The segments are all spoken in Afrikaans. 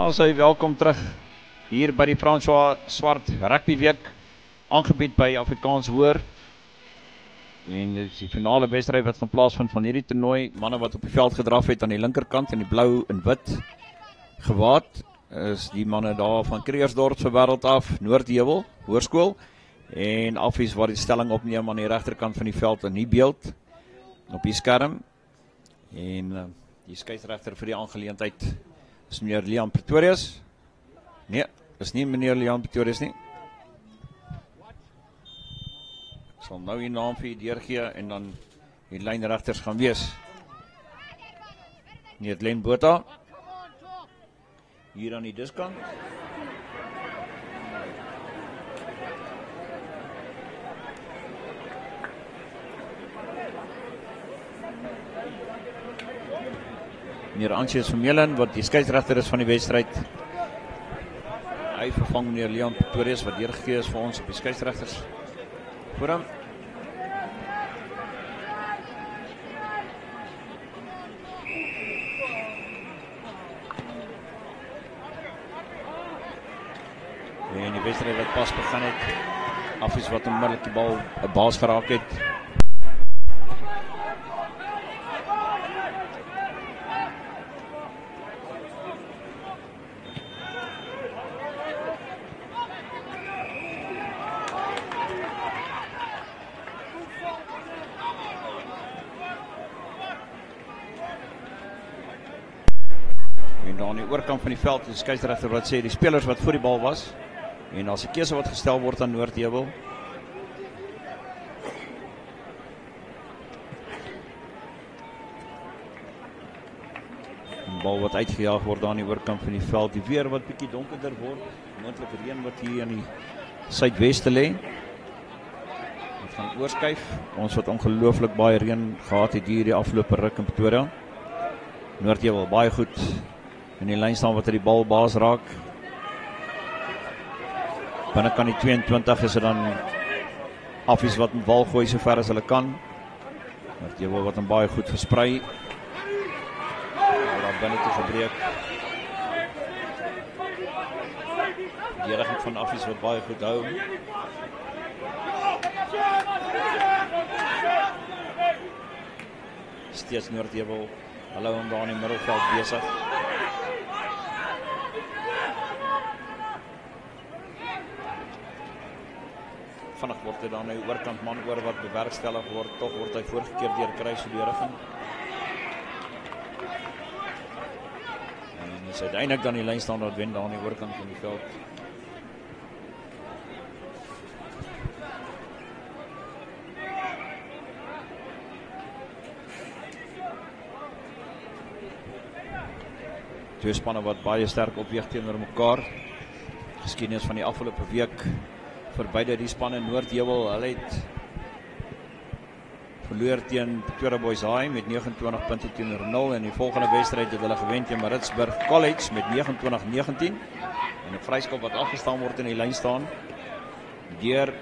Also, welkom terug hier by die François Swart Rugby Week, aangebied by Afrikaans Hoor. En dit is die finale wedstryd wat gaan plaasvind van hierdie toernooi. Manne wat op die veld gedraf het aan die linkerkant in die blou en wit gewaad, is die manne daar van Kreersdorp se wêreld af, Noordheuwel Hoërskool, en Affies wat die stelling opneem aan die regterkant van die veld in die beeld op die skerm. En die skeieregter vir die aangeleentheid is meneer Leon Pretorius. Nee, is nie meneer Leon Pretorius nie. Ek sal nou die naam vir u deurgee en dan die lynregters gaan wees. Meneer Glenn Botha hier aan die diskant. Meneer Ansius Vermeulen, wat die skeieregter is van die wedstryd. Hy vervang meneer Leon Pretorius, wat deurgegee is vir ons op die skeieregters forum. En die wedstryd wat pas begin het, Affies wat onmiddellik die bal 'n baas geraak het. Aan die oorkant van die veld is die skeieregter wat sê die spelers wat voor die bal was, en as 'n keuse wat gestel word aan Noordheuwel. Die bal wat uitgejaag word aan die oorkant van die veld, die weer wat bietjie donkerder word, moontlik reën wat hier in die suidweste lê. Dit gaan oorskuif, ons wat ongelooflik baie reën gehad het hier die afgelope ruk in Pretoria. Noordheuwel baie goed in die lyn staan wat hy die bal baas raak. Binnekant die 22 is dit dan Affies wat met bal gooi so ver as hulle kan. Noordheuwel wat hom baie goed versprei. Daar binne toe gebreek. Die verdediging van Affies wat baie goed hou. Steeds Noordheuwel, hulle hom daar in die middelveld besig. Vinnig word hy dan nou oorkant man oor wat bewerkstellig word, tog word hy voorgekeer deur kruisverdediging. En is uiteindelik dan die lyn staan wat wen daar aan die oorkant van die veld. Twee spanne wat baie sterk opweeg teenoor mekaar. Geskiedenis van die afgelope week vir beide die spanne. Noordheuwel, hulle het verloor teen Pretoria Boys High met 29 punte teenoor 0, en die volgende wedstryd het hulle gewen teen Maritzburg College met 29-19, en 'n vryskop wat afgestaan word in die lyn staan deur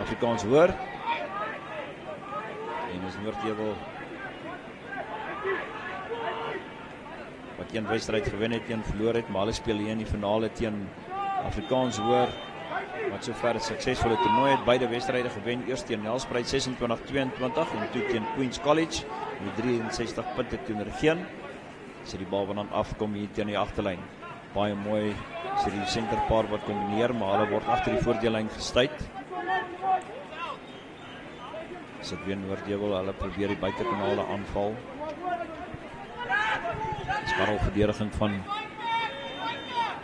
Afrikaans Hoor. En is Noordheuwel wat een wedstryd gewen het, een verloor het, maar hulle speel hier in die finale teen Afrikaans Hoor, wat sover 'n suksesvolle toernooi het. Beide wedstryde gewen, eers teen Nelspruit 26-22 en toe teen Queens College met 63 punte teenoor geen. So die bal wat dan afkom hier teen die agterlyn. Baie mooi, so die senterpaar wat kombineer, maar hulle word agter die voordeellyn gestuit. So weer Noordheuwel, hulle probeer die buitekanale aanval. Sparrel verdediging van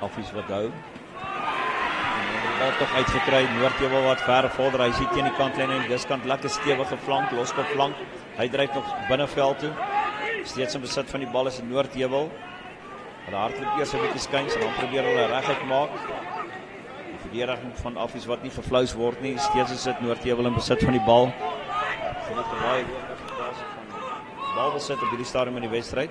Affies wat hou. Bal toch uitgekry, Noordheuwel wat ver vorder, hy sien teen die kantlyn en diskant lekker stewige flank, loskop flank, hy dryf nog binneveld toe, steeds in besit van die bal is in Noordheuwel, hulle hardloop eers 'n bietjie skuins en dan probeer hulle reguit maak. Die verdediging van Affies wat nie geflous word nie, steeds is dit Noordheuwel in besit van die bal. Genoeg gewaai van balbesit op hierdie stadium in die wedstryd.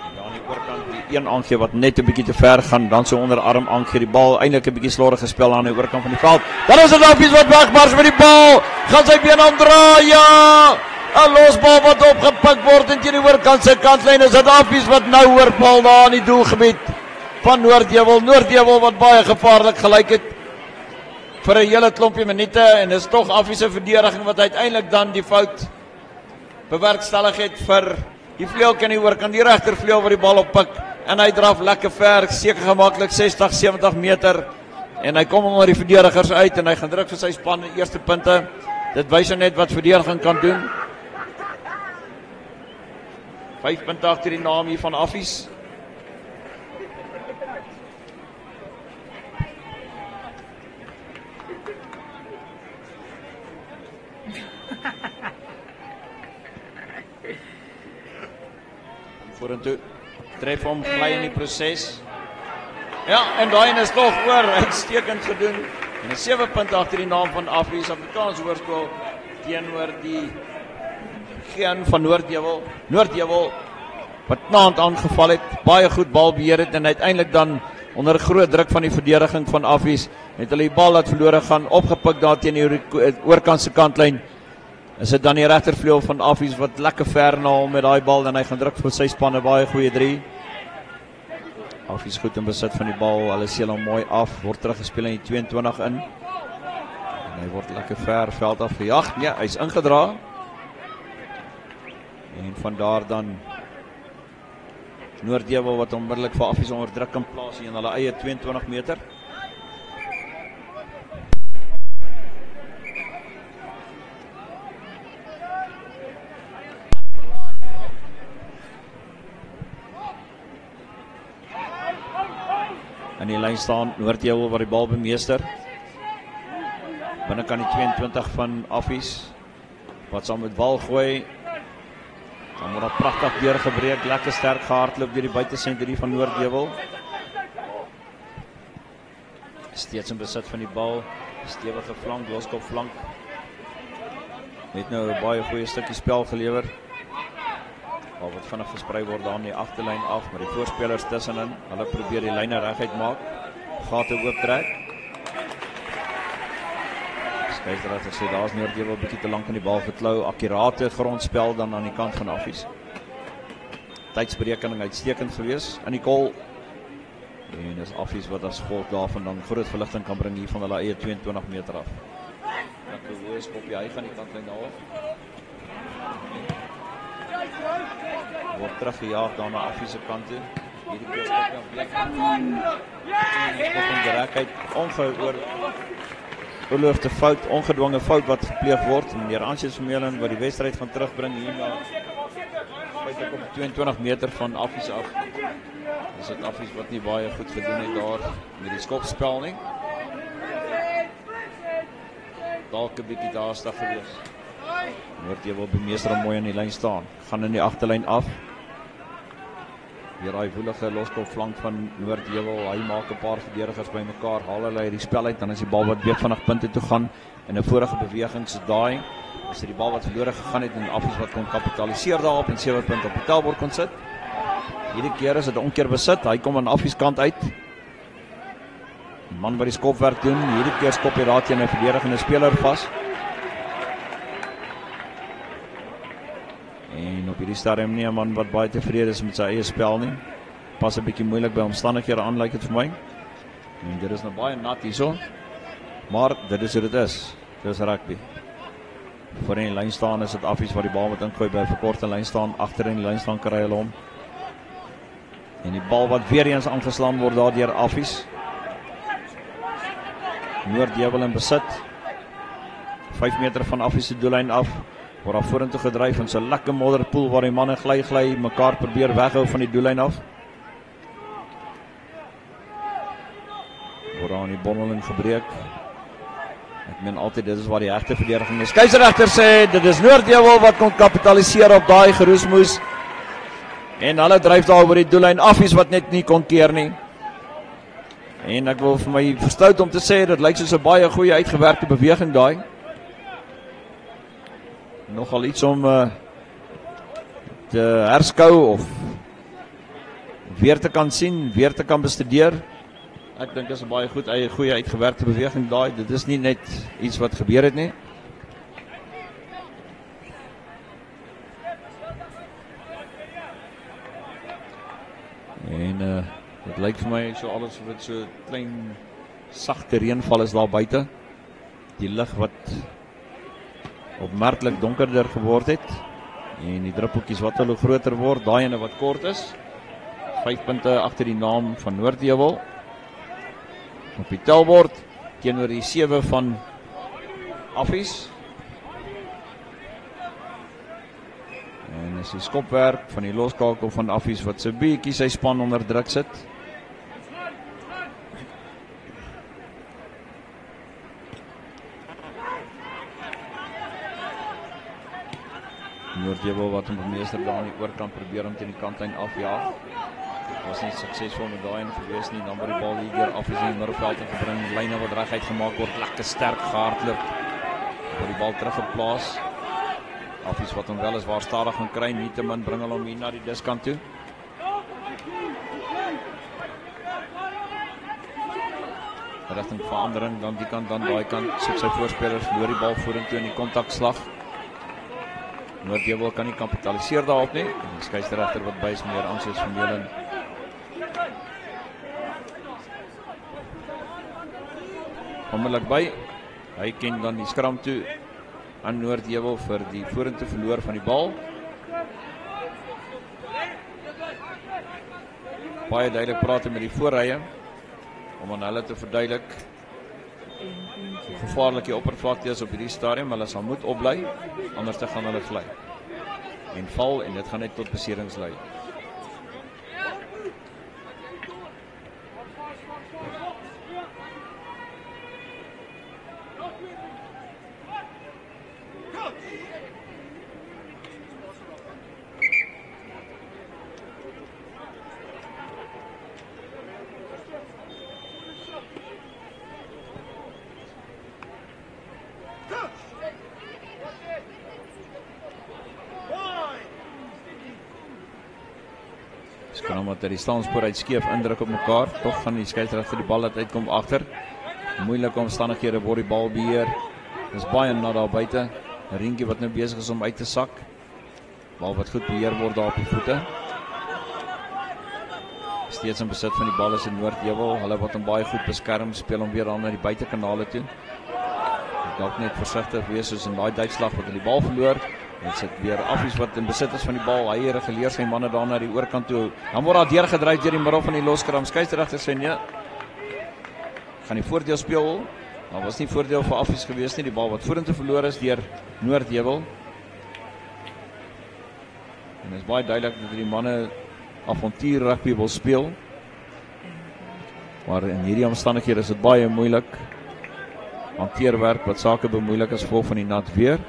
En aan die oorkant die een aangee wat net 'n bietjie te ver gaan, dan so onderarm aangee die bal, eintlik 'n bietjie slordig gespel aan die oorkant van die veld. Dan is dit Affies wat wegbars met die bal. Gaan sy been aandraai. Ja! 'n losbal wat opgepik word en teen die oorkant se kantlyn is dit Affies wat nou oorpal daar in die doelgebied. van Noordheuwel. Noordheuwel wat baie gevaarlik gelyk het vir 'n hele klompie minute en is tog Affie se verdediging wat uiteindelik dan die fout bewerkstellig het vir die vleuel kan nie oorkant die regtervleuel waar die bal op pik en hy draf lekker ver, seker gemaklik 60-70 meter en hy kom onder die verdedigers uit en hy gaan druk vir sy span die eerste punte. Dit wys net wat verdediging kan doen. 5 punte agter die naam hier van Affies. Vorentoe tref hom gly in die proses. Ja, en daai is nog oor, uitstekend gedoen. En 'n 7 punte agter die naam van Affies Afrikaans Hoërskool teenoor die geen van Noordheuwel. Noordheuwel wat naand aangeval het, baie goed balbeheer het en uiteindelik dan onder groot druk van die verdediging van Affies het hulle die bal laat verlore gaan, opgepik daar teen die oorkant se kantlyn. Is dit dan die regtervleuel van Affies wat lekker ver na hom met daai bal en hy gaan druk vir sy span 'n baie goeie 3. Affies goed in besit van die bal, hulle seel hom mooi af, word teruggespeel in die 22 in. En hy word lekker ver veld af gejag. Nee, hy's ingedra. En van daar dan Noordheuwel wat onmiddellik vir Affies onder druk kan plaas in hulle eie 22 meter. In die lyn staan Noordheuwel waar die bal bemeester. Binnekant die 22 van Affies wat saam met bal gooi. Dan word dat pragtig deurgebreek, lekker sterk gehardloop deur die buitesentrum van Noordheuwel. Steeds in besit van die bal, stewige flank, loskop flank. Net nou 'n baie goeie stukkie spel gelewer. Bal wat vinnig gesprei word daar aan die agterlyn af, maar die voorspelers tussenin, hulle probeer die lyne reguit maak. Gate oop trek. Skeieregter sê daar's Noordheuwel bietjie te lank aan die bal geklou, akkurate grondspel dan aan die kant van Affies. Tydsberekening uitstekend gewees in die goal. En dis Affies wat as gevolg daarvan dan groot verligting kan bring hier van hulle eie 22 meter af. Lekker hoë skopjie, hy gaan die kantlyn daar af. Word teruggejaag daar na Affies se kant toe. Hierdie keer skop dan direkheid ongehoor beloofde fout, ongedwonge fout wat gepleeg word. Meneer Ansius Vermeulen wat die wedstryd gaan terugbring hier na feitlik op 22 meter van Affies af. Dis dit Affies wat nie baie goed gedoen het daar met die skopspel nie. Dalk 'n bietjie daarstig gewees. Noordheuwel bemeester hom mooi aan die lyn staan. Gaan in die agterlyn af. Weer daai woelige loskop flank van Noordheuwel. Hy maak 'n paar verdedigers bymekaar, haal hulle uit die spel uit, dan is die bal wat weer vinnig punte toe gaan in 'n vorige beweging so daai. Is dit die bal wat verlore gegaan het en Affies wat kon kapitaliseer daarop en 7 punte op die tellbord kon sit. Hierdie keer is dit 'n omkeer besit. Hy kom aan Affies kant uit. Die man wat die skopwerk doen, hierdie keer skop hy daar teen 'n verdedigende speler vas. En op hierdie stadium nie 'n man wat baie tevrede is met sy eie spel nie. Pas 'n bietjie moeilik by omstandighede aan, lyk dit vir my. En dit is nou baie nat hierso. Maar dit is hoe dit is. Dis rugby. Voor in die lyn staan is dit Affies wat die bal moet ingooi by 'n verkorte lyn staan. Agter in die lyn staan kry hulle hom. En die bal wat weer eens aangeslaan word daar deur Affies. Noordheuwel in besit. 5 meter van Affies se doellyn af. Word daar vorentoe gedryf in so 'n lekker modderpoel waar die manne gly mekaar probeer weghou van die doellyn af. Word aan die bondeling gebreek. Ek meen altyd dit is waar die regte verdediging is. Skeieregter sê dit is Noordheuwel wat kon kapitaliseer op daai geroesmoes. En hulle dryf daar oor die doellyn Affies wat net nie kon keer nie. En ek wil vir my verstout om te sê dit lyk soos 'n baie goeie uitgewerkte beweging daai. Nogal iets om te herskou of weer te kan sien, weer te kan bestudeer. Ek dink dit is 'n baie goeie uitgewerkte beweging daai. Dit is nie net iets wat gebeur het nie. En Dit lyk vir my so alles of dit so klein sagte reënval is daar buite. Die lig wat opmerklik donkerder geword het en die druppeltjies wat hulle groter word, daai ene wat kort is. 5 punte agter die naam van Noordheuwel op die telbord teenoor die 7 van Affies. En is die skopwerk van die loskakel van Affies wat so bietjie sy span onder druk sit. Noordheuwel wat hom meester daar aan die oorkant probeer om teen die kantlyn afjaag. Was nie suksesvol met daai en gewees nie. Dan word die bal hier deur Affies in die middelveld gebring. Lyne wat reguit gemaak word, lekker sterk gehardloop. Word die bal teruggeplaas. Affies wat hom wel is waar stadig gaan kry, nietemin bring hulle hom hier na die diskant toe. Rigting verandering, dan die kant, dan daai kant, soek sy voorspelers, verloor die bal vorentoe in die kontakslag. Noordheuwel kan nie kapitaliseer daarop nie. Die skeieregter wat bys meer Ansius Vermeulen. Onmiddellik by. Hy ken dan die skram toe aan Noordheuwel vir die vorentoe verloor van die bal. Baie duidelik praat met die voorrye om aan hulle te verduidelik hoe gevaarlik die oppervlakte is op hierdie stadium. Hulle sal moet opbly, anders te gaan hulle gly en val en dit gaan net tot beserings lei. Skram wat die staanspoor uit skeef indruk op mekaar. Tog gaan die skeieregter die bal laat uitkom agter. Moeilike omstandighede word die bal beheer. Dis baie na daar buite. 'n Rientjie wat nou besig is om uit te sak. Bal wat goed beheer word daar op die voete. Steeds in besit van die bal is in Noordheuwel. Hulle wat hom baie goed beskerm, speel hom weer aan na die buitekanale toe. Dalk net versigtig wees soos in daai duikslag wat hulle die bal verloor. Dit sit weer Affies wat in besit is van die bal. Hy reguleer sy manne daar na die oorkant toe. Dan word daar deurgedryf deur die middel van die loskram. Skeieregter sê nee. Gaan die voordeel speel. Daar was nie voordeel vir Affies gewees nie. Die bal wat vorentoe verloor is deur Noordheuwel. En dit is baie duidelik dat die manne avontuur rugby wil speel. Maar in hierdie omstandighede is dit baie moeilik. Hanteerwerk wat sake bemoeilik as gevolg van die nat weer.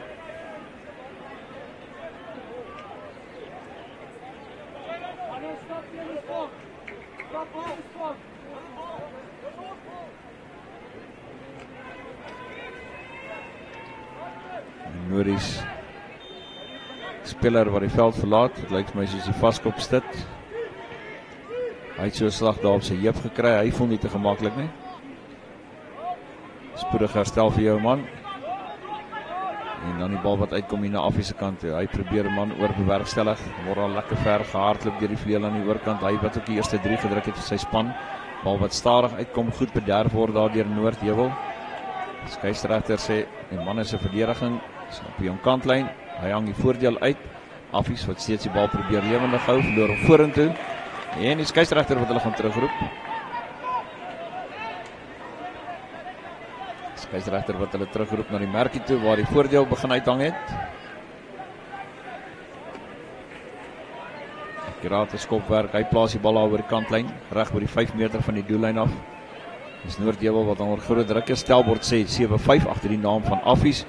Noordis speler wat die veld verlaat. Dit lyk vir my soos die vaskop sit. Hy het so 'n slag daar op sy heup gekry. Hy voel nie te gemaklik nie. Spoedig herstel vir jou man. En dan die bal wat uitkom hier na Affies se kant toe. Hy probeer 'n man oorbewerkstellig. Word al lekker ver gehardloop deur die vleuel aan die oorkant. Hy wat ook die eerste 3 gedruk het vir sy span. Bal wat stadig uitkom, goed bederf word daar deur Noordheuwel. Skeieregter sê die man is 'n verdediging op die kantlyn. Hy hang die voordeel uit. Affies wat steeds die bal probeer lewendig hou, verloor hom vorentoe. En die skeieregter wat hulle gaan terugroep. Skeieregter wat hulle terugroep na die merkie toe waar die voordeel begin uithang het. Akkurate skopwerk. Hy plaas die bal oor die kantlyn, reg oor die 5 meter van die doellyn af. Dis Noordheuwel wat onder groot druk is. Stelbord sê 7-5 agter die naam van Affies.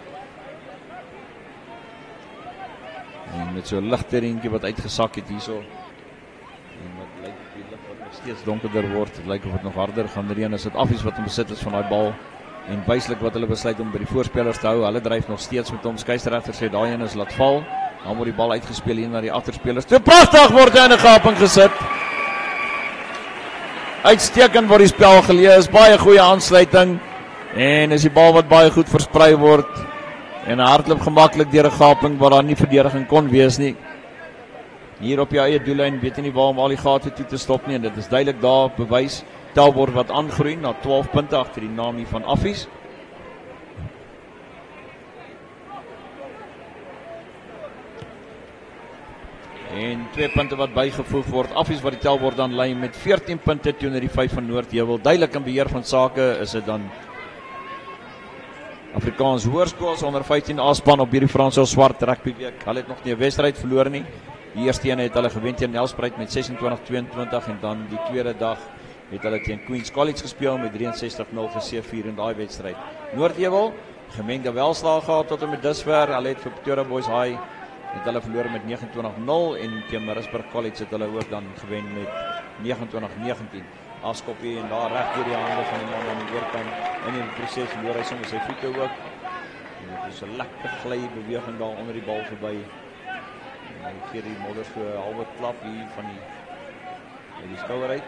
En met so 'n ligte reentjie wat uitgesak het hierso. En wat lyk die lig wat nog steeds donkerder word. Dit lyk of dit nog harder gaan reën. Is dit Affies wat in besit is van daai bal. En wyslik wat hulle besluit om by die voorspelers te hou. Hulle dryf nog steeds met hom. Skeieregter sê daai een is laat val. Dan word die bal uitgespeel hier na die agterspelers. Toe pragtig word hy in 'n gaping gesit. Uitstekend word die spel gelees. Baie goeie aansluiting. En is die bal wat baie goed versprei word. En hardloop gemaklik deur 'n gaping waar daar nie verdediging kon wees nie. Hier op die eie doellyn weet jy nie waar om al die gate toe te stop nie en dit is duidelik daar bewys Telbord wat aangroei na 12 punte agter die naam hier van Affies. En 2 punte wat bygevoeg word. Affies wat die Telbord dan lei met 14 punte teenoor die 5 van Noordheuwel. Duidelik in beheer van sake is dit dan Afrikaans Hoërskool onder 15 A-span op hierdie Fransel Swart rugby week. Hulle het nog nie 'n wedstryd verloor nie. Die eerste een het hulle gewen teen Nelspruit met 26-22 en dan die tweede dag het hulle teen Queen's College gespeel met 63-0 gesee in daai wedstryd. Noordheuwel gemengde welslae gehad tot en met dusver. Hulle het vir Pretoria Boys High het hulle verloor met 29-0 en teen Maritzburg College het hulle ook dan gewen met 29-19. Afskoppie en daar reg deur die hande van die man aan die oorkant in die proses verloor hy sommer sy voete ook. En dit is 'n lekker gly beweging daar onder die bal verby. En hy gee die modder so 'n halwe klap hier van die skouer uit.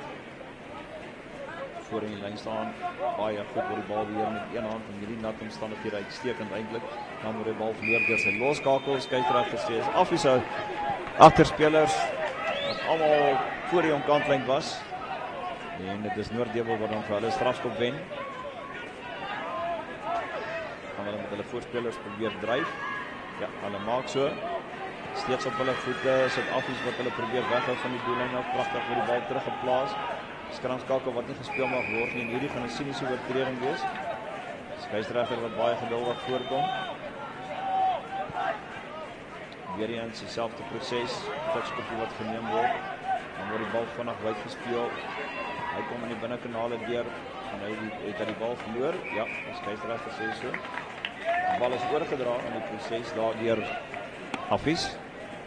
Voor in die lyn staan, baie goed oor die bal weer met een hand en hierdie nat omstandighede uitstekend eintlik. Dan word die bal verloor deur sy loskakel, skeieregter sê is Affies se agterspelers wat almal voor die omkantlyn was. En dit is Noordheuwel wat dan vir hulle strafskop wen. Gaan hulle met hulle voorspelers probeer dryf. Ja, hulle maak so. Steeds op hulle voete, sit Affies wat hulle probeer weghou van die doellyn af, pragtig word die bal teruggeplaas. Skramskakel wat nie gespeel mag word nie en hierdie gaan 'n siniese oortreding wees. Skeieregter wat baie geduldig voorkom. Weer eens dieselfde proses, touchkoppie wat geneem word. Dan word die bal vinnig wyd gespeel. Hy kom in die binnekanale deur en hy het die bal verloor. Ja, skeieregter sê so. Die bal is oorgedra in die proses daardeur Affies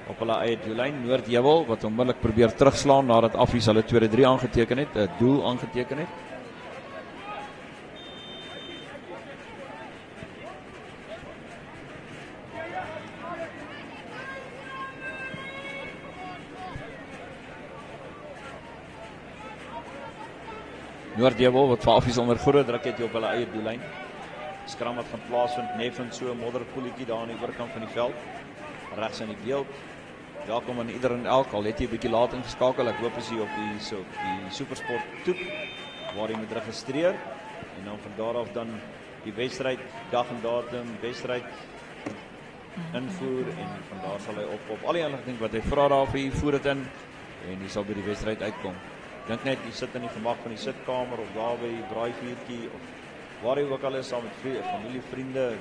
op hulle eie doellyn. Noordheuwel wat onmiddellik probeer terugslaan nadat Affies hulle 2-3 aangeteken het, 'n doel aangeteken het. Noordheuwel wat vir Affies onder groot druk het op hulle eie doellyn. Skram wat gaan plaasvind, neffens so 'n modderpoeltjie daar aan die oorkant van die veld. Regs in die beeld. Welkom aan ieder en elk. Al het jy 'n bietjie laat ingeskakel. Ek hoop as jy op die Supersport toep waar jy moet registreer en dan van daar af dan die wedstryd, dag en datum, wedstryd invoer en van daar sal hy op al die inligting wat hy vra daar vir u voer dit in en jy sal by die wedstryd uitkom. Dink net jy sit in die gemak van die sitkamer of daar by die braaivuurtjie of waar jy ook al is saam met familie, vriende,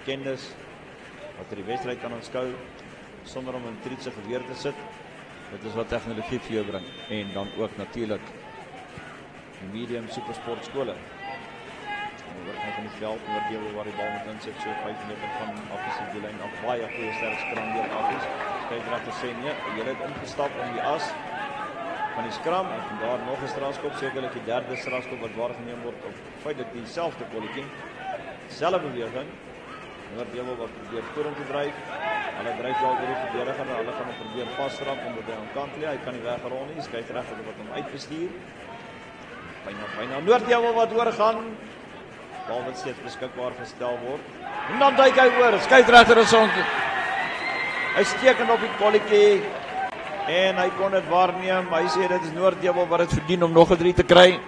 kennis wat die wedstryd kan aanskou sonder om in trietse geweer te sit. Dit is wat tegnologie vir jou bring en dan ook natuurlik die medium supersport skole. En oor van die veld Noordheuwel waar die bal moet insit so 5 meter van Affies se doellyn af. Baie goeie sterk skram deur Affies. Skeieregter sê nee, jy het ingestap om die as van die skram en van daar nog 'n strafskop, sekerlik die derde strafskop wat waargeneem word op feitelik dieselfde kolletjie. Selfde beweging. Noordheuwel wat probeer vorentoe dryf. Hulle dryf al deur die verdediger, hulle gaan hom probeer vasdrap omdat hy aan kant lê. Hy kan nie wegrol nie. Skeieregter wat hom uitbestuur. Byna Noordheuwel wat oorgaan. Bal wat steeds beskikbaar gestel word. En dan duik hy oor. Skeieregter is ons. Hy steek op die kolletjie. En hy kon dit waarneem. Hy sê dit is Noordheuwel wat dit verdien om nog 'n 3 te kry.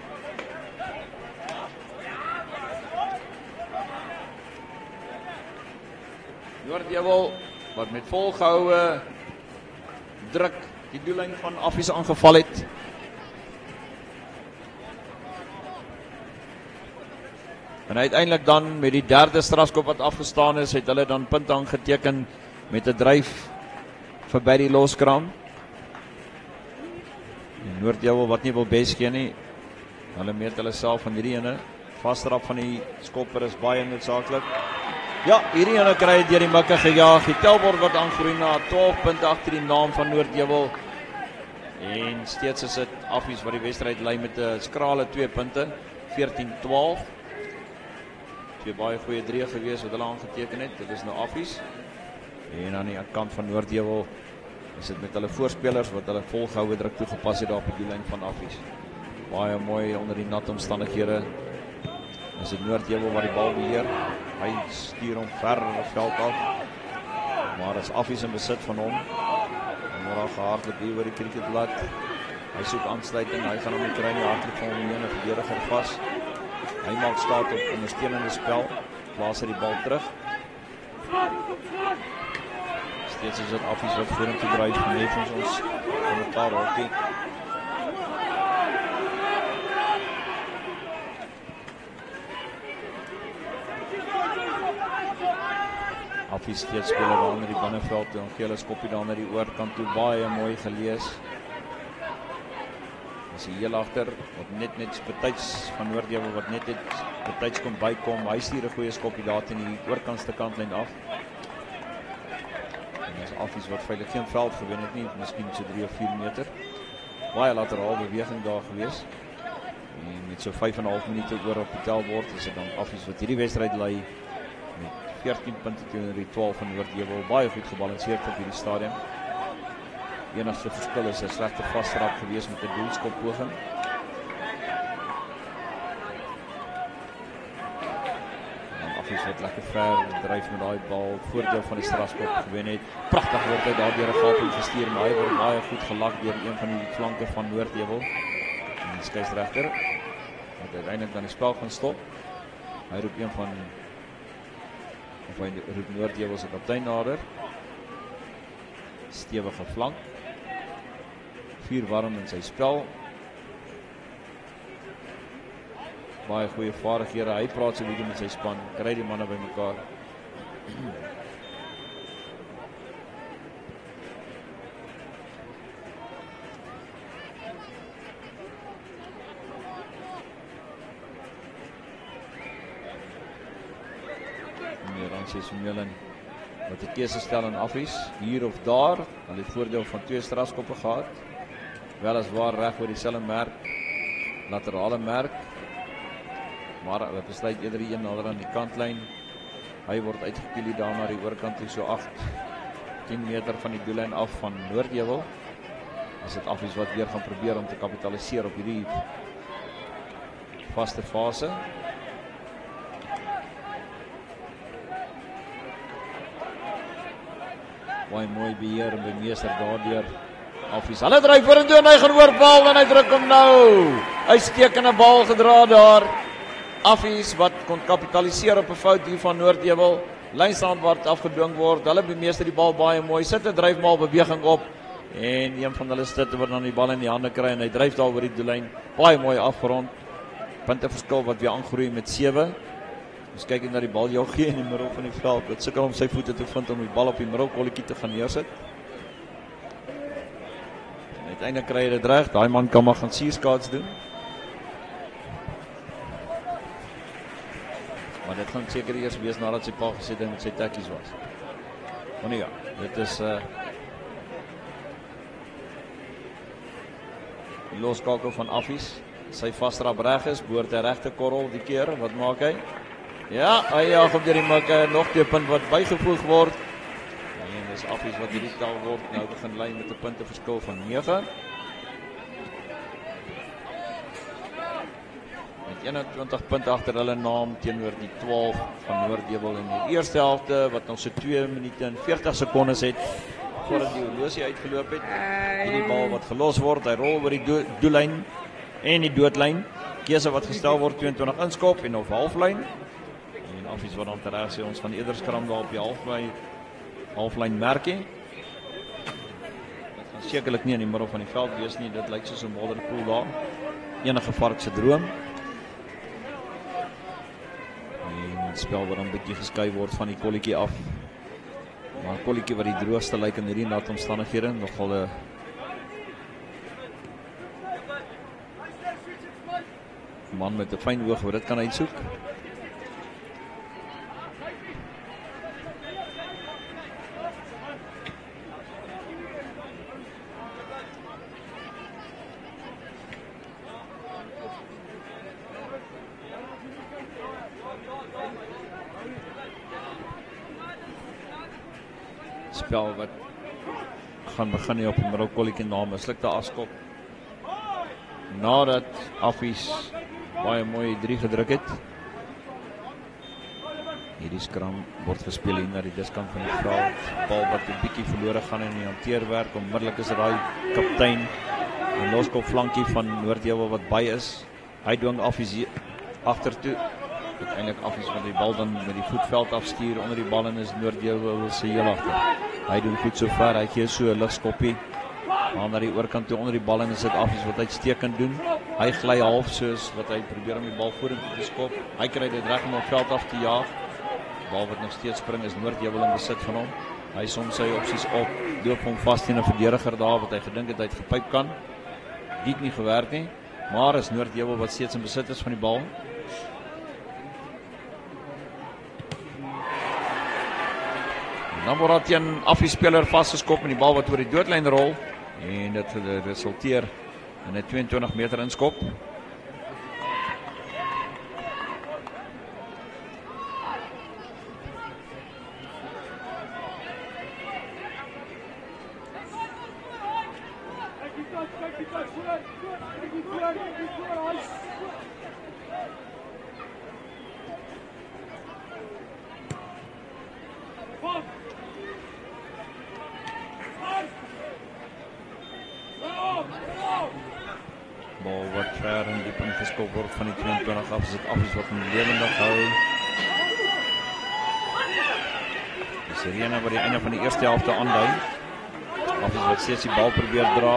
Noordheuwel wat met volgehoue druk die doellyn van Affies aangeval het. En uiteindelik dan met die derde strafskop wat afgestaan is, het hulle dan punte aangeteken met 'n dryf verby die loskram. Noordheuwel wat nie wil bes gee nie. Hulle meet hulle self van hierdie ene. Vasdrap van die skopper is baie noodsaaklik. Ja, hierdie ene kry deur die mikke gejaag. Die Telbord wat aangroei na 12 punte agter die naam van Noordheuwel. En steeds is dit Affies wat die wedstryd lei met 'n skrale 2 punte, 14-12. Twee baie goeie drie gewees wat hulle aangeteken het. Dit is nou Affies. En aan die kant van Noordheuwel is dit met hulle voorspelers wat hulle volgehoue druk toegepas het daar op die doellyn van Affies. Baie mooi onder die nat omstandighede. Is dit Noordheuwel wat die bal beheer. Hy stuur hom ver in die veld af. Maar as Affies in besit van hom. En Mora gehardloop hier oor die cricketblad. Hy soek aansluiting, hy gaan hom nie kry nie, hardloop van hom een verdediger vas. Hy maak staat op ondersteunende spel, plaas hy die bal terug. Steeds is dit Affies wat vorentoe dryf, net ons kommentaar hockey. Affies steeds speel daar onder die binneveld, en gee hulle skoppie daar na die oorkant toe, baie mooi gelees. Is hy heel agter, wat net betyds van Noordheuwel, wat net betyds kom bykom, hy stuur 'n goeie skoppie daar teen die oorkantste kantlyn af. En dis Affies wat veilig geen veld gewen het nie, miskien so 3 of 4 meter. Baie lateraal beweging daar gewees. En met so 5,5 minute oor op die telbord, is dit dan Affies wat hierdie wedstryd lei met 14 punte teenoor die 12 van Noordheuwel. Baie goed gebalanseerd op hierdie stadium. Enigste verskil is 'n slegte vastrap gewees met 'n doelskoppoging. En Affies wat lekker ver dryf met daai bal, voordeel van die strafskop gewen het. Pragtig word hy daar deur 'n gaping gestuur, maar hy word baie goed gelak deur een van die flanke van Noordheuwel. En die skeieregter wat uiteindelik dan die spel gaan stop. Hy roep een van roep Noordheuwel se kaptein nader. Stewige flank. Vier warm in sy spel. Baie goeie vaardighede. Hy praat so 'n bietjie met sy span, kry die manne bymekaar. Sesumelen wat 'n keuse stel in Affies, hier of daar, hulle het voordeel van 2 strafskoppe gehad. Weliswaar reg oor dieselfde merk, laterale merk, maar hulle besluit eerder die een nader aan die kantlyn. Hy word uitgekielie daar na die oorkant toe, so 10 meter van die doellyn af van Noordheuwel. As dit Affies wat weer gaan probeer om te kapitaliseer op hierdie vaste fase. Baie mooi beheer en bemeester daardeur Affies. Hulle dryf vorentoe en hy gaan oorbal en hy druk hom nou. Uitstekende bal gedra daar. Affies wat kon kapitaliseer op 'n fout hier van Noordheuwel. Lynstand wat afgedwing word. Hulle bemeester die bal baie mooi. Sit 'n dryfmaal beweging op en een van hulle sit oor dan die bal in die hande kry en hy dryf daar oor die doellyn. Baie mooi afgerond. Punteverskil wat weer aangroei met 7. Ons kyk na die bal joggie in die middel van die veld. Dit sukkel om sy voete te vind om die bal op die middelkolletjie te gaan neersit. En uiteindelik kry hy dit reg. Daai man kan maar gaan suurskaats doen. Maar dit gaan seker eers wees nadat sy pa gesit het met sy tekkies was. Maar nee, ja, dit is die loskakel van Affies. Sy vastrap reg is, behoort hy reg te korrel die keer. Wat maak hy? Ja, hy jaag op deur die mikke, nog 2 punt wat bygevoeg word. En dis Affies wat hierdie tel word nou begin lei met 'n punteverskil van 9. Met 21 punte agter hulle naam teenoor die 12 van Noordheuwel in die eerste helfte wat nog so 2 minute en 40 sekondes het voordat die horlosie uitgeloop het. Hierdie bal wat gelos word, hy rol oor die doellyn en die doodlyn. Keuse wat gestel word 22 inskop en of halflyn. En Affies wat dan terug sê ons gaan eerder skram daar op die halflyn merkie. Dit gaan sekerlik nie in die middel van die veld wees nie. Dit lyk soos 'n modderpoel daar. Enige vark se droom. En die spel word dan 'n bietjie geskei word van die kolletjie af. Maar 'n kolletjie wat die droogste lyk in hierdie nat omstandighede, nogal 'n man met 'n fyn oog wat dit kan uitsoek. Spel wat gaan begin hier op die middelkolletjie na 'n mislukte afskop. Nadat Affies baie mooi 3 gedruk het. Hierdie skram word gespeel hier na die diskant van die veld. Bal wat 'n bietjie verlore gaan in die hanteerwerk. Onmiddellik is daai kaptein en loskop flankie van Noordheuwel wat by is. Hy dwing Affies agtertoe. Uiteindelik Affies wat die bal dan met die voetveld afstuur onder die bal en is Noordheuwel se heel agter. Hy doen goed so ver. Hy gee so 'n ligskoppie. Maar na die oorkant toe onder die bal en is dit Affies wat uitstekend doen. Hy gly half soos wat hy probeer om die bal vorentoe te skop. Hy kry dit reg om op veld af te jaag. Bal wat nog steeds spring is Noordheuwel in besit van hom. Hy som sy opsies op, loop hom vas teen 'n verdediger daar wat hy gedink het hy het gepyp kan. Dit nie gewerk nie, maar is Noordheuwel wat steeds in besit is van die bal. En dan word daar teen Affies-speler vasgeskop met die bal wat oor die doodlyn rol en dit resulteer in 'n 22 meter inskop. Bal wat ver en diep ingeskop word van die 22 af, is dit Affies wat hom lewendig hou. Die sirene wat die einde van die eerste helfte aandui. Affies wat steeds die bal probeer dra.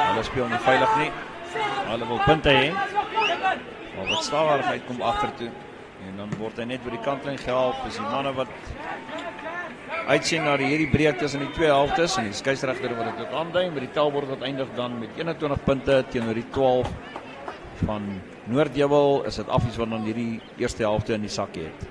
Hulle speel nie veilig nie. Hulle wil punte hê. Maar wat stadigheid kom agtertoe en dan word hy net oor die kantlyn gehelp. Dis die manne wat uitsien na hierdie breek tussen die twee helftes en die skeieregter wat dit aandui met die tellbord wat eindig dan met 21 punte teenoor die 12 van Noordheuwel. Is dit Affies wat dan hierdie eerste helfte in die sak het.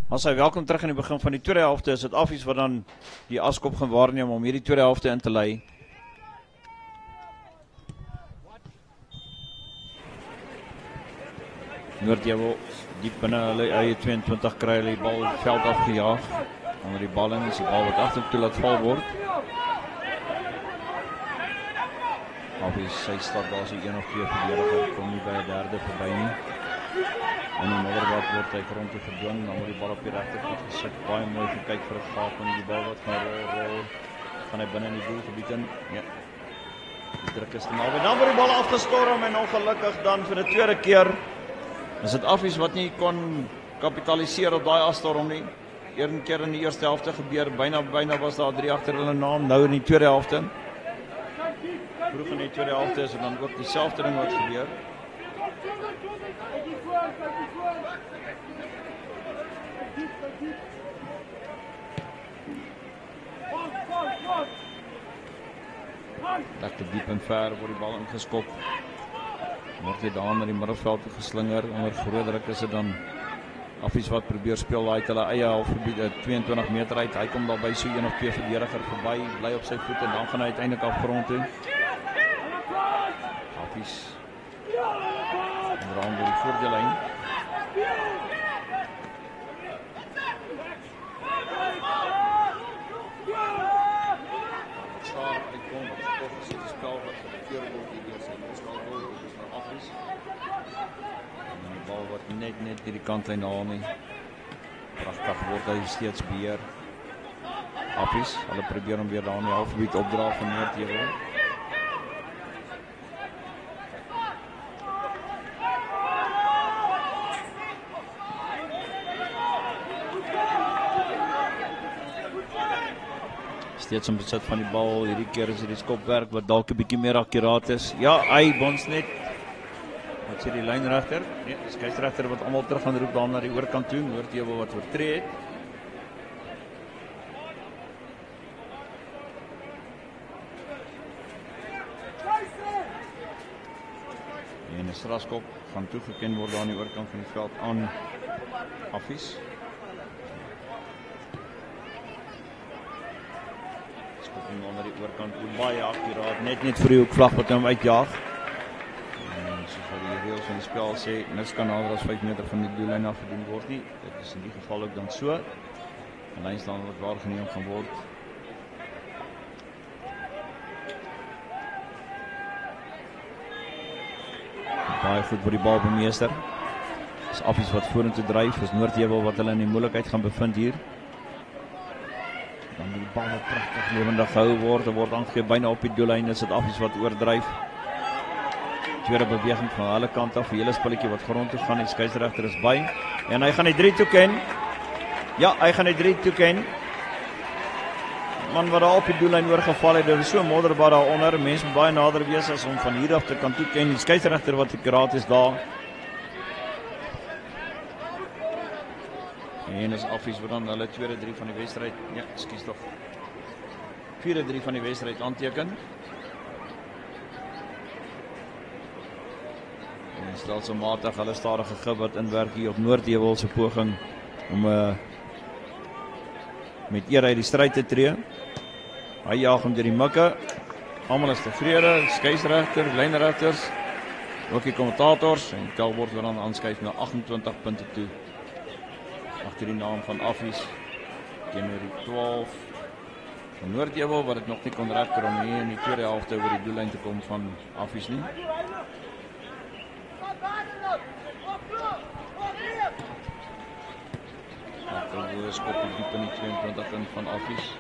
As hy welkom terug in die begin van die tweede helfte, is dit Affies wat dan die askop gaan waarneem om hierdie tweede helfte in te lei. Noordjewel diep binne hulle eie 22 kry hulle die bal veld afgejaag. Onder die bal in is die bal wat agtertoe laat val word. Affies, sy stad daar is 1 of 2 verdediger, kom nie by 'n derde verby nie. En die Modderweg word hy rond te verdwing, dan word die bal op die regterkant gesit. Baie mooi gekyk vir 'n gaap en die bal wat gaan rol. Gaan hy binne in die doelgebied in. Ja. Die druk is te naby. Dan word die bal afgestorm en ongelukkig dan vir 'n tweede keer. Is dit Affies wat nie kon kapitaliseer op daai afstorm nie. Een keer in die eerste helfte gebeur, byna was daar 3 agter hulle naam, nou in die tweede helfte. Vroeg in die tweede helfte is dan ook dieselfde ding wat gebeur. Lekker diep en ver word die bal ingeskop. Word hy daar na die middelveld toe geslinger. Onder groot druk is dit dan Affies wat probeer speel uit hulle eie halfgebied 22 meter uit. Hy kom daar by so 1 of 2 verdediger verby, bly op sy voete en dan gaan hy uiteindelik af grond toe. Affies rond die voordelyn. Staar uitkom, toch is dit 'n spel wat gekeer word deur sy Moskal, dis nou Affies. En die bal wat net hierdie kantlyn haal nie. Pragtig word hy steeds beheer. Affies, hulle probeer hom weer daar in die halfgebied opdra van Noordjewel. Steeds in besit van die bal, hierdie keer is dit die skopwerk wat dalk 'n bietjie meer akkuraat is. Ja, hy bons net. Wat sê die lynregter? Nee, die skeieregter wat almal terug gaan roep daar na die oorkant toe, Noordjewel wat oortree het. En 'n strafskop gaan toegeken word daar aan die oorkant van die veld aan Affies. Skoping onder die oorkant, baie akkuraat, net vir die hoekvlag wat hom uitjaag. Soos wat die reëls van die spel sê, niks kan nader as 5 meter van die doellyn af gedoen word nie. Dit is in die geval ook dan so. 'n Lynstaan wat waargeneem gaan word. Baie goed word die bal bemeester. Dis Affies wat vorentoe dryf, is Noordjewel wat hulle in die moeilikheid gaan bevind hier. Dan die bal wat pragtig lewendig gehou word, word aangegee byna op die doellyn, is dit Affies wat oordryf. Tweede beweging van hulle kant af, 'n hele spulletjie wat grond toe gaan, die skeieregter is by en hy gaan die 3 toeken. Ja, hy gaan die 3 toeken. Man wat daar op die doellyn oorgeval het, dit was so modderbaar daaronder, mense moet baie nader wees as om van hier af te kan toeken. Die skeieregter wat akkuraat is daar. En is Affies wat dan hulle tweede 3 van die wedstryd, ja, ekskuus tog. Vierde 3 van die wedstryd aanteken. En stelselmatig hulle stadige gib wat inwerk hier op Noordjewel se poging om met eer uit die stryd te tree. Hy jaag hom deur die mikke. Almal is tevrede, skeieregter, lynregters, ook die kommentators en die tel word dan aanskuif na 28 punte toe. Agter die naam van Affies teenoor die 12 van Noordjewel wat dit nog nie kon regkry om hier in die tweede helfte oor die doellyn te kom van Affies nie. Goeie skop diep in die 22 in van Affies.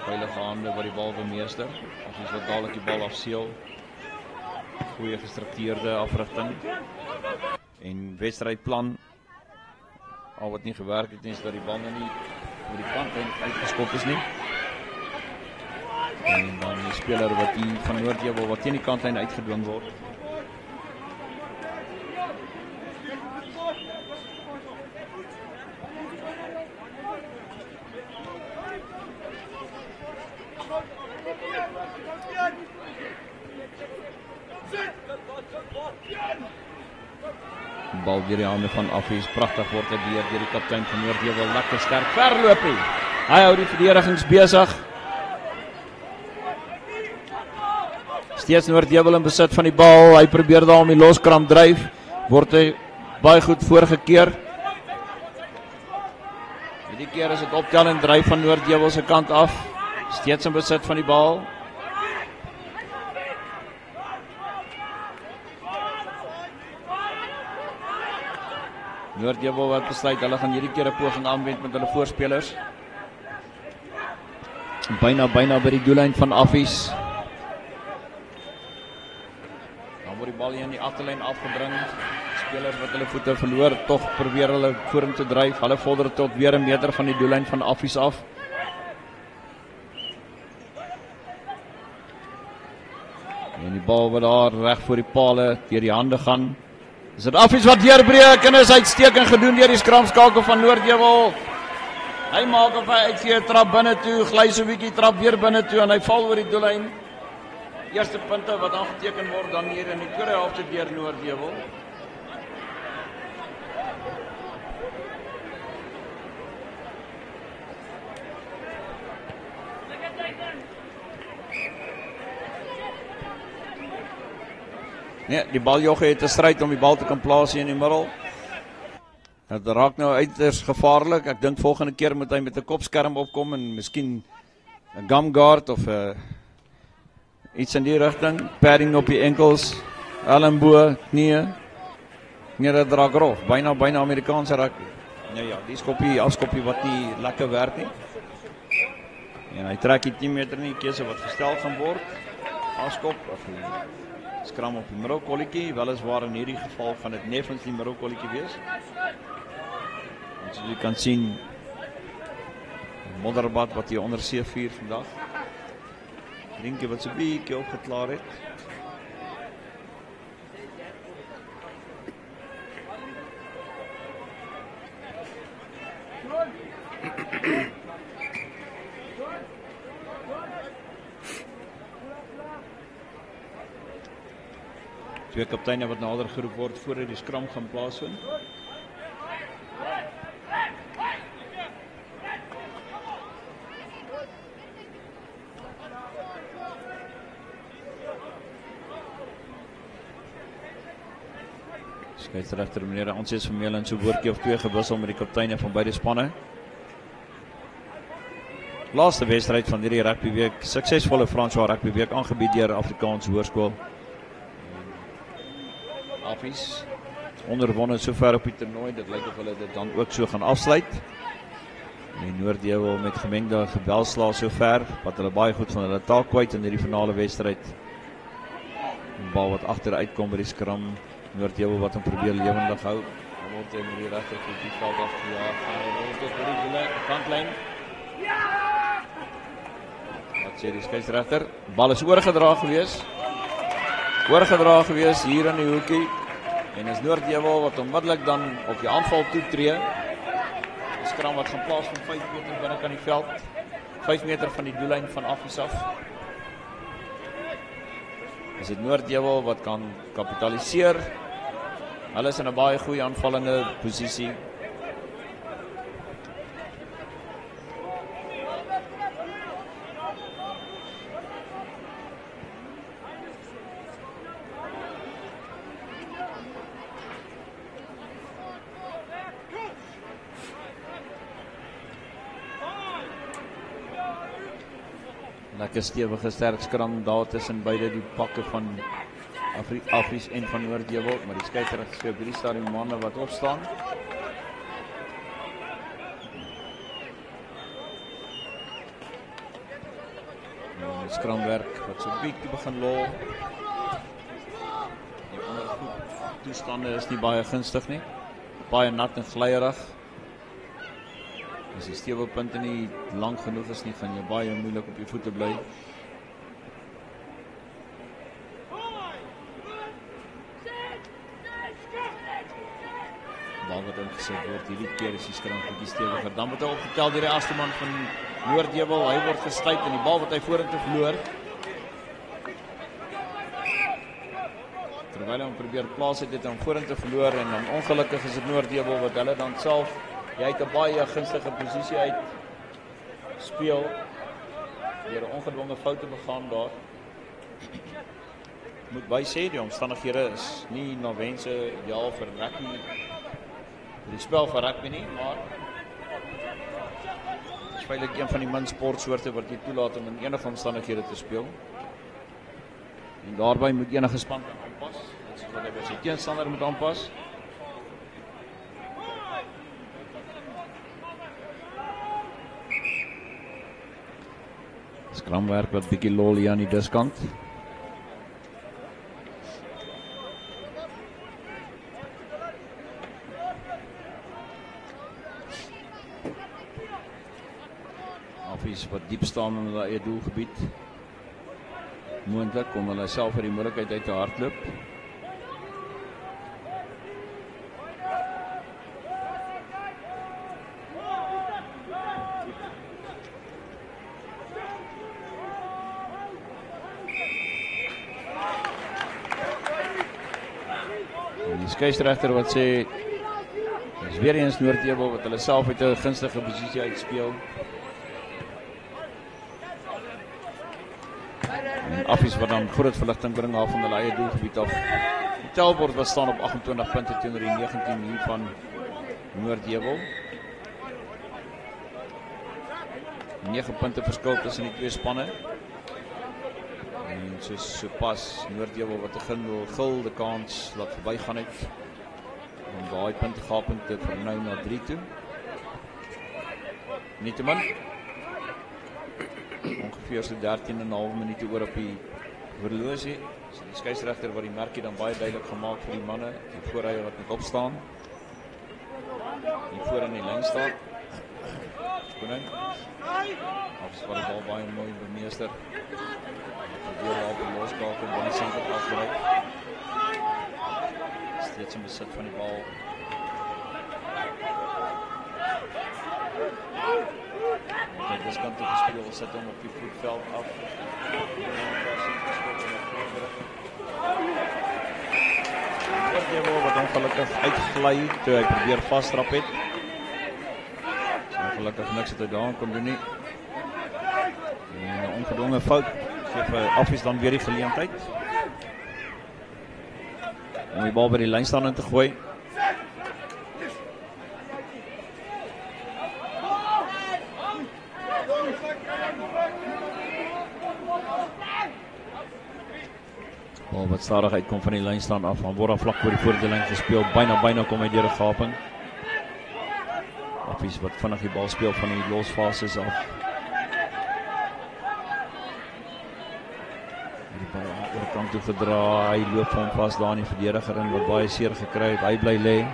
Veilige hande wat die bal bemeester. Affies wat dadelik die bal afseël. Goeie gestruktureerde afrigting. En wedstrydplan. Al wat nie gewerk het nie, is dat die bal nie oor die kant uitgeskop is nie. En dan die speler wat die van Noordjewel wat teen die kantlyn uitgedwing word. bal deur die hande van Affies, pragtig word dit deur die kaptein van Noordheuwel, lekker sterk verloopie. Hy hou die verdedigings besig. Steeds Noordheuwel in besit van die bal, hy probeer daar om die loskram dryf, word hy baie goed voorgekeer. Hierdie keer is dit optel en dryf van Noordheuwel se kant af, steeds in besit van die bal. Noordheuwel wat besluit, hulle gaan hierdie keer 'n poging aanwend met hulle voorspelers. Byna by die doellyn van Affies. Dan word die bal hier in die agterlyn afgedring. Spelers wat hulle voete verloor, tog probeer hulle vorentoe dryf. Hulle vorder tot weer 'n meter van die doellyn van Affies af. En die bal wat daar reg voor die pale deur die hande gaan. Is dit Affies wat deurbreek en is uitstekend gedoen deur die skramskakel van Noordheuwel. Hy maak of hy uitgee, trap binne toe, gly so 'n bietjie, trap weer binne toe en hy val oor die doellyn. Eerste punte wat aangeteken word dan hier in die tweede helfte deur Noordheuwel. Nee, die baljoggie het 'n stryd om die bal te kan plaas hier in die middel. Dit raak nou uiters gevaarlik. Ek dink volgende keer moet hy met 'n kopskerm opkom en miskien 'n gum guard of iets in die rigting. Padding op die enkels, elmboë, knieë. Nee, dit raak rof. Byna Amerikaanse rugby. Nou ja, die skoppie, afskoppie wat nie lekker werk nie. En hy trek die 10 meter nie, keuse wat gestel gaan word. Afskop of skram op die middelkolletjie, weliswaar in hierdie geval gaan dit neffens die middelkolletjie wees. En soos jy kan sien, modderbad wat hier onder see vier vandag. Drinkie wat so bietjie opgeklaar het. Twee kapteine wat nader geroep word voordat die skram gaan plaasvind. Skeieregter meneer Ansies van Meulen so woordjie of twee gewissel met die kapteine van beide spanne. Laaste wedstryd van hierdie rugbyweek, suksesvolle Franswa rugbyweek aangebied deur Afrikaans Hoërskool. Affies onderwonne sover op die toernooi, dit lyk of hulle dit dan ook so gaan afsluit. En Noordheuwel met gemengde gewelslae sover, wat hulle baie goed van hulle taak kwyt in hierdie finale wedstryd. 'n Bal wat agteruit kom by die skram, Noordheuwel wat hom probeer lewendig hou. Hy word in die regter vir die veld afgejaag. Hy rol tot by die kantlyn. Wat sê die skeieregter? Bal is oorgedra gewees hier in die hoekie. En is Noordheuwel wat onmiddellik dan op die aanval toetree. Die skram wat gaan plaas van 5 meter binne kan die veld. 5 meter van die doellyn van Affies af. Is dit Noordheuwel wat kan kapitaliseer. Hulle is in 'n baie goeie aanvallende posisie. Lekker stewige sterk skram daar tussen beide die pakke van Affies en van Noordheuwel, maar die skeieregter sê op hierdie stadium manne wat opstaan. Die skramwerk wat so bietjie begin lol. Die ondervoet toestande is nie baie gunstig nie. Baie nat en glyierig. As die stewelpunte nie lank genoeg is nie, gaan jy baie moeilik op jou voete bly. Bal wat ingesit word, hierdie keer is die skram bietjie stewiger. Dan word hy opgetel deur die eerste man van Noordheuwel. Hy word gestuit en die bal wat hy vorentoe verloor. terwyl hy hom probeer plaas het hom vorentoe verloor en dan ongelukkig is dit Noordheuwel wat hulle dan self uit 'n baie gunstige posisie uit speel deur 'n ongedwonge fout te begaan daar. Moet by sê die omstandighede is nie na wense ideaal vir rugby, die spel van rugby nie, maar dit is feitlik een van die min sportsoorte wat jy toelaat om in enige omstandighede te speel. En daarbij moet enige span kan aanpas. Dit is wat hy by sy teenstander moet aanpas. Skramwerk wat bietjie lol hier aan die diskant. Affies wat diep staan in hulle eie doelgebied. Moontlik om hulle self vir die moontlikheid uit te hardloop. En die skeieregter wat sê dis weer eens Noordheuwel wat hulle self uit 'n gunstige posisie uitspeel. Affies wat dan groot verligting bring af van hulle eie doelgebied af. Die telbord wat staan op 28 punte teenoor die 19 hier van Noordheuwel. 9 punte verskil tussen die twee spanne. En sopas Noordheuwel wat begin wil gil kans laat verbygaan het om daai puntegaping te vernou na 3 toe. Nietemin ongeveer so 13,5 minute oor op die horlosie. So die skeieregter wat die merkie dan baie duidelik gemaak vir die manne, die voorrye wat moet opstaan. Die voor in die lyn staan. Koning. Afs wat die bal baie mooi bemeester. Probeer op die loskakel van die senter afbreek. Steeds in besit van die bal. Dit is kant toe gespeel, sit hom op die voetveld af. Noordheuwel wat ongelukkig uitgly toe hy probeer vasstrap het. Ongelukkig niks wat hy daaraan kon doen nie. En 'n ongedwonge fout gee vir Affies dan weer die geleentheid om die bal by die lyn staan in te gooi. Bal wat stadig uitkom van die lyn staan af, dan word daar vlak voor die voordelyn gespeel, byna kom hy deur 'n gaping. Affies wat vinnig die bal speel van die losfases af. Die bal aan die oorkant toe gedra, hy loop van vas daar in die verdediger in wat baie seer gekry het, hy bly lê.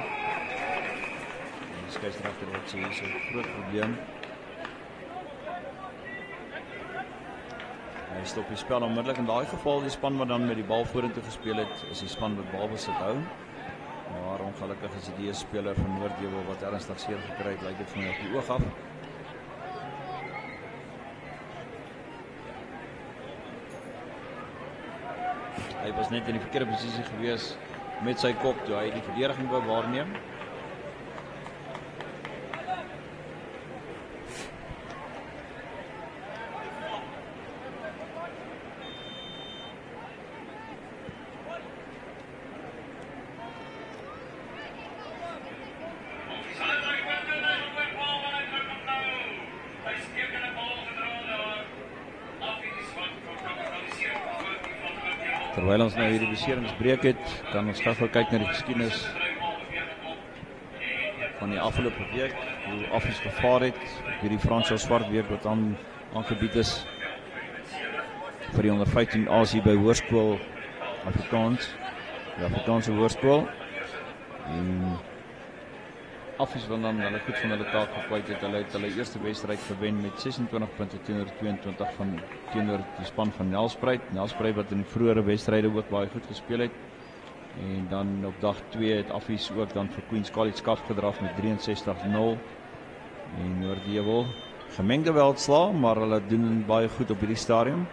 Die skeieregter wat sê hier so 'n groot probleem. Hy stop die spel onmiddellik. In daai geval die span wat dan met die bal vorentoe gespeel het, is die span wat balbesit hou. Maar ongelukkig is die speler van Noordheuwel wat ernstig seer gekry het, lyk dit van op die oog af. Hy was net in die verkeerde posisie gewees met sy kop toe hy die verdediging wou waarneem. Terwyl ons nou hierdie beseringsbreek het, kan ons gou kyk na die geskiedenis van die afgelope week, hoe Affies gevaar het, hierdie Fransjo Swart week wat aangebied is vir die onder 15 A's hier by Hoërskool Afrikaans, die Afrikaanse Hoërskool. En Affies wil dan hulle goed van hulle taak gekwyt het. Hulle het hulle eerste wedstryd gewen met 26 punte teenoor 22 teenoor die span van Nelspruit. Nelspruit wat in vroeëre wedstryde ook baie goed gespeel het. En dan op dag 2 het Affies ook dan vir Queen's College Cup gedraf met 63-0. En Noordheuwel gemengde veldslae, maar hulle doen baie goed op hierdie stadium.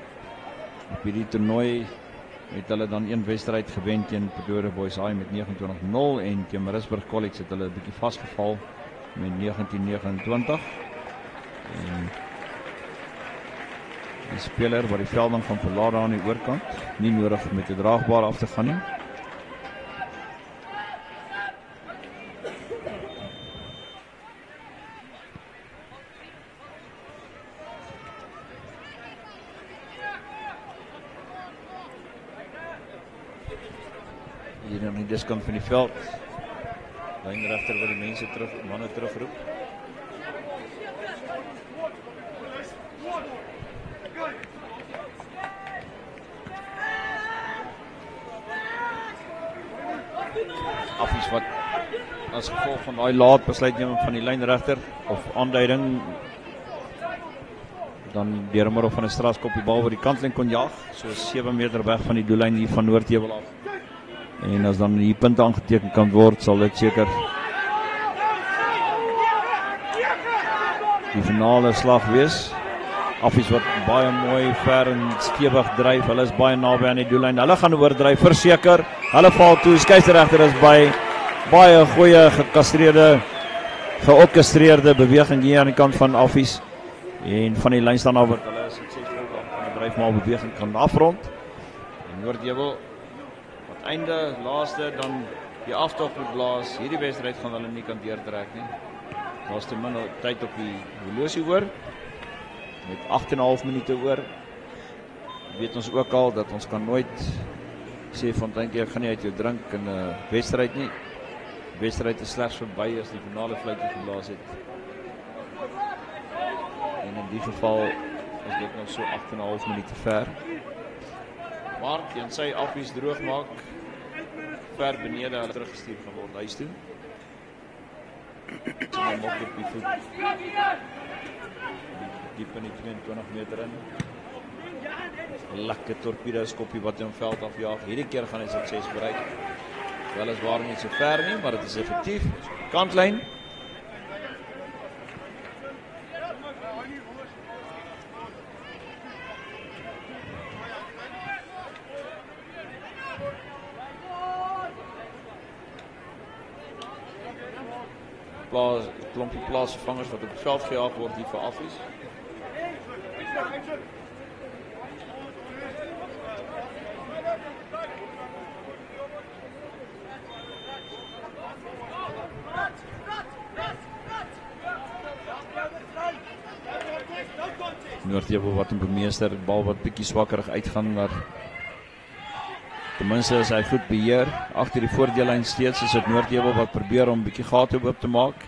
Op hierdie toernooi het hulle dan een wedstryd gewen teen Pretoria Boys High met 29-0 en teen Maritzburg College het hulle 'n bietjie vasgeval met 19-29. En die speler wat die velding van verlaat aan die oorkant, nie nodig met 'n draagbare af te gaan nie. Hier aan die diskant van die veld. Lynregter wat die mense manne terugroep. Affies wat as gevolg van daai laat besluitneming van die lynregter of aanduiding dan deur middel van 'n strafskop die bal oor die kantlyn kon jaag, so 7 meter weg van die doellyn hier van Noordheuwel af. En as dan die punte aangeteken kan word, sal dit seker die finale slag wees. Affies wat baie mooi ver en stewig dryf. Hulle is baie naby aan die doellyn. Hulle gaan oordryf verseker. Hulle val toe. Skeieregter is by. Baie goeie georkestreerde beweging hier aan die kant van Affies. En van die lyn staan af wat hulle suksesvol kan dryf maar beweging kan afrond. En Noordheuwel einde, laaste, dan die aftog moet blaas. Hierdie wedstryd gaan hulle nie kan deurtrek nie. Daar's te min tyd op die horlosie oor. Met 8,5 minute oor. Weet ons ook al dat ons kan nooit sê van dink ek gaan nie uit jou drink in 'n wedstryd nie. Die wedstryd is slegs verby as die finale fluitjie geblaas het. En in die geval is dit nog so 8,5 minute ver. Maar teen sy Affies droog maak, ver benede hulle teruggestuur gaan word huis toe. So dan maak op die voet. Diep in die 22 meter in. Lekker torpedo skoppie wat hom veld afjaag. Hierdie keer gaan hy sukses bereik. Wel is waar nie so ver nie, maar dit is effektief. Kantlyn. Klompie plaasvervangers wat op die veld gejaag word hier vir Affies. Noordheuwel wat een bemeester, bal wat bietjie swakkerig uitgaan, maar ten minste is hy goed beheer. Agter die voordeellyn steeds is dit Noordheuwel wat probeer om bietjie gate oop te maak.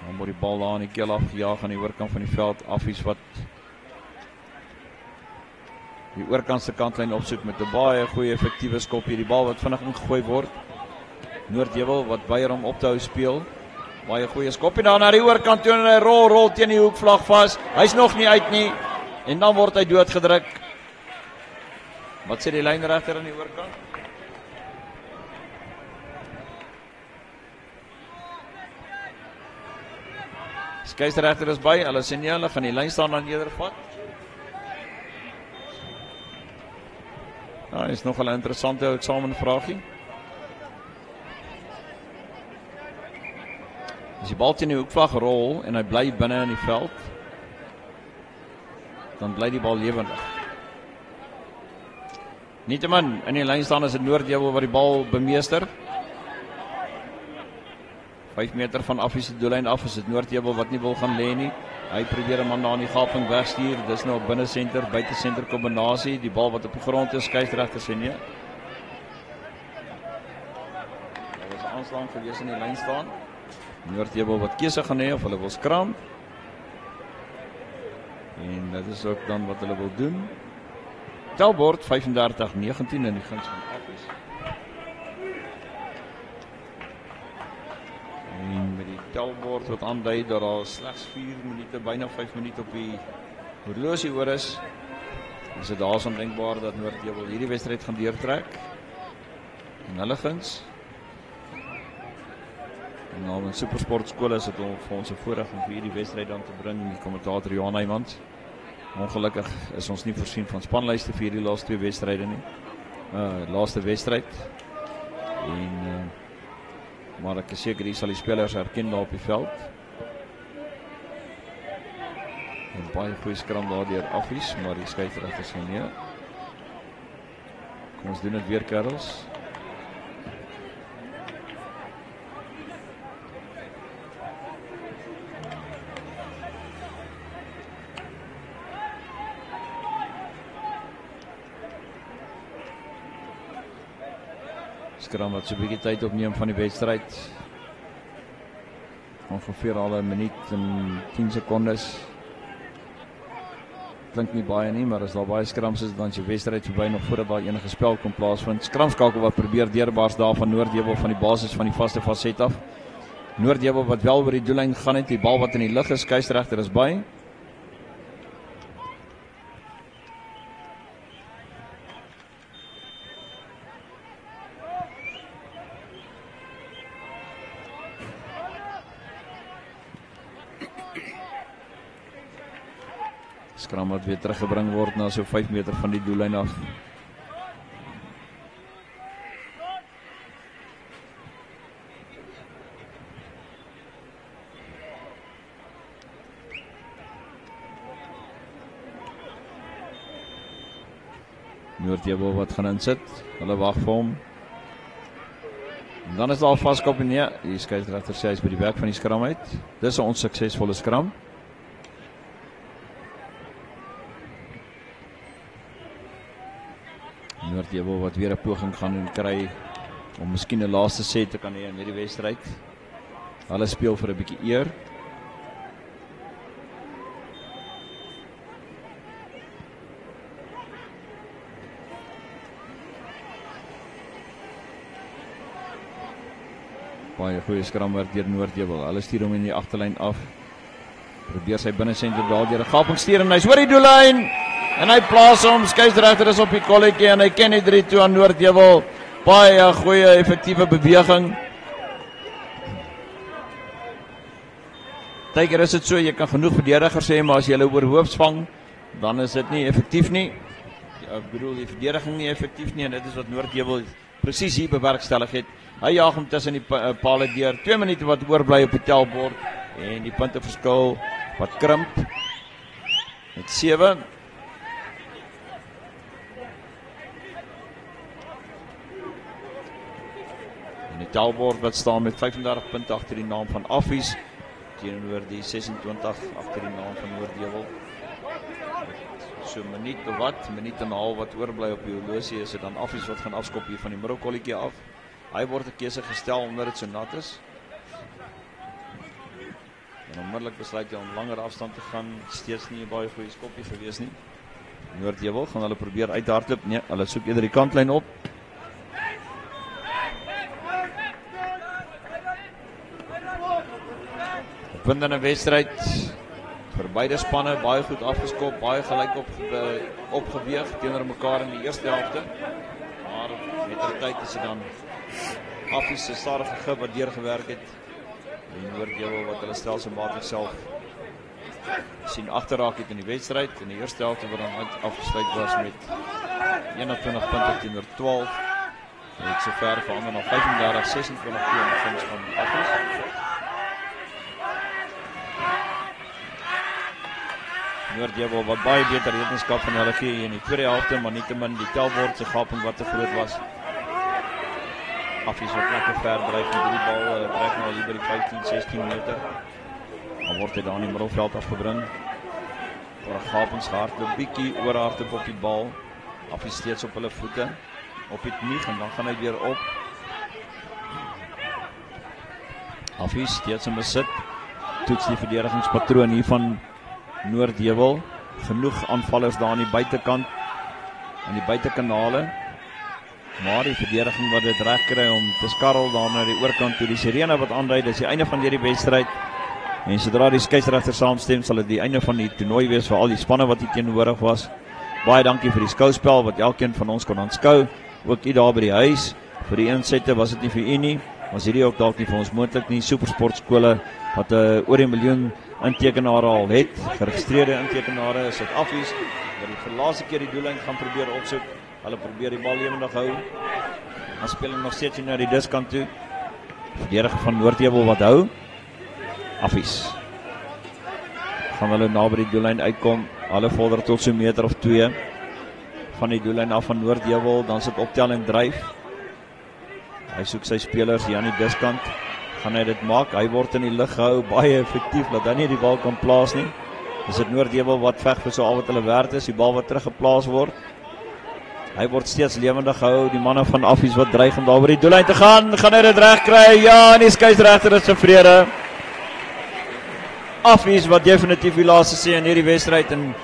Dan word die bal daar aan die keel afgejaag aan die oorkant van die veld. Affies wat die oorkantse kantlyn opsoek met 'n baie goeie effektiewe skop hier. Die bal wat vinnig ingegooi word. Noordheuwel wat weier om op te hou speel. Baie goeie skop en dan na die oorkant toe en hy rol teen die hoekvlag vas. Hy's nog nie uit nie. En dan word hy doodgedruk. Wat sê die lynregter aan die oorkant? Skeieregter is by, hulle sê nee, hulle gaan die lyn staan dan nedervat. Nou, is nog 'n interessante eksamenvraagie. As die bal teen die hoekvlag rol en hy bly binne in die veld, dan bly die bal lewendig. Nietemin, in die lyn staan is dit Noordheuwel wat die bal bemeester. 5 meter van Affies se doellyn af is dit Noordheuwel wat nie wil gaan lê nie. Hy probeer 'n man daar in die gaping wegstuur. Dis nou 'n binne senter, buite senter kombinasie. Die bal wat op die grond is, skeieregter sê nee. Daar was 'n aanslag gewees in die lyn staan. Noordheuwel wat keuse gaan hê of hulle wil skram. En dit is ook dan wat hulle wil doen. Telbord 35-19 in die guns van Affies. En met die telbord wat aandui dat daar slegs 4 minute, byna 5 minute op die horlosie oor is dit daarsom denkbaar dat Noordheuwel hierdie wedstryd gaan deurtrek. En hulle guns. En nou in Supersport skole is dit vir ons 'n voorreg om vir hierdie wedstryd dan te bring, die kommentator Johan Heymans. Ongelukkig is ons nie voorsien van spanlyste vir hierdie laaste 2 wedstryde nie. laaste wedstryd. En maar ek is seker hier sal die spelers herken daar op die veld. En baie goeie skram daar deur Affies, maar die skeieregter sê nee. Kom ons doen dit weer, kerels. Skram wat so 'n bietjie tyd opneem van die wedstryd. Ongeveer al 'n minuut en 10 sekondes. Klink nie baie nie, maar as daar baie skrams is, dan is die wedstryd verby nog voordat daar enige spel kon plaasvind. Skramskakel wat probeer deurbars daar van Noordheuwel van die basis van die vaste faset af. Noordheuwel wat wel oor die doellyn gaan het, die bal wat in die lug is, skeieregter is by. Skram wat weer teruggebring word na so 5 meter van die doellyn af. Noordheuwel wat gaan insit. Hulle wag vir hom. En dan is daar vaskop en nee, die skeieregter sê hy is by die werk van die skram uit. Dis 'n onsuksesvolle skram. Noordheuwel wat weer 'n poging gaan kry om miskien 'n laaste set te kan hê in hierdie wedstryd. Hulle speel vir 'n bietjie eer. Baie goeie skramwerk deur Noordheuwel. Hulle stuur hom in die agterlyn af. Probeer sy binnesentrum daar deur 'n gaping stuur en hy's oor die doellyn. En hy plaas hom, skeieregter is op die kolletjie en hy ken die 3-2 aan Noordheuwel. Baie goeie effektiewe beweging. Partykeer is dit so, jy kan genoeg verdedigers hê, maar as jy hulle oorhoops vang, dan is dit nie effektief nie. Ek bedoel die verdediging nie effektief nie en dit is wat Noordheuwel presies hier bewerkstellig het. Hy jaag hom tussen die palle deur. 2 minute wat oorbly op die tellbord en die punteverskil wat krimp met 7. Die tellbord wat staan met 35 punte agter die naam van Affies teenoor die 26 agter die naam van Noordheuwel. So 'n minuut of wat, 'n minuut en 'n half wat oorbly op die horlosie, is dit dan Affies wat gaan afskop hier van die middelkolletjie af. Hy word 'n keuse gestel omdat dit so nat is. En onmiddellik besluit hy om langer afstand te gaan, steeds nie 'n baie goeie skoppie gewees nie. Noordheuwel gaan hulle probeer uithardloop. Nee, hulle soek eerder die kantlyn op. Punt in 'n wedstryd vir beide spanne, baie goed afgeskop, baie gelyk opgeweeg teenoor mekaar in die eerste helfte. Maar met die tyd is dit dan Affies se stadige gib wat deurgewerk het. En Noordheuwel wat hulle stelselmatig self sien agterraak het in die wedstryd. In die eerste helfte wat dan afgesluit was met 21 punte teenoor 12. En het sover verander na 35-26 teen die guns van Affies. Noordheuwel wat baie beter rekenskap van hulle gee in die tweede helfte, maar nietemin die tellbord se gaping wat te groot was. Affies wat lekker ver dryf met die bal, trek nou hier by die 15-16 meter. Dan word hy daar in die middelveld afgebring. Voor 'n gapingshardloop, bietjie oorhardloop op die bal. Affies steeds op hulle voete, op die knie en dan gaan hy weer op. Affies steeds in besit. Toets die verdedigingspatroon hier van Noordheuwel. Genoeg aanvallers daar aan die buitekant, aan die buitekanale. Maar die verdediging wat dit reg kry om te skarrel daar na die oorkant toe. Die sirene wat aandui, dis die einde van hierdie wedstryd. En sodra die skeieregter saamstem, sal dit die einde van die toernooi wees vir al die spanne wat hier teenwoordig was. Baie dankie vir die skouspel wat elkeen van ons kon aanskou. Ook u daar by die huis. Vir die insette was dit nie vir u nie. Was hierdie ook dalk nie vir ons moontlik nie. Supersportskole wat oor 1 miljoen intekenare al het. Geregistreerde intekenare is dit Affies wat die laaste keer die doellyn gaan probeer opsoek. Hulle probeer die bal lewendig hou. Dan speel hulle nog steeds na die diskant toe. Verdediger van Noordheuwel wat hou. Affies. Gaan hulle na by die doellyn uitkom. Hulle vorder tot so meter of 2 van die doellyn af van Noordheuwel. Dan sit optelling dryf. Hy soek sy spelers hier aan die diskant. Gaan hy dit maak? Hy word in die lug gehou, baie effektief, dat hy nie die bal kan plaas nie. Is dit Noordheuwel wat veg vir so al wat hulle werd is, die bal wat teruggeplaas word. Hy word steeds lewendig gehou, die manne van Affies wat dreig om daar oor die doellyn te gaan hy dit reg kry? Ja, en die skeieregter is tevrede. Affies wat definitief die laaste sê in hierdie wedstryd en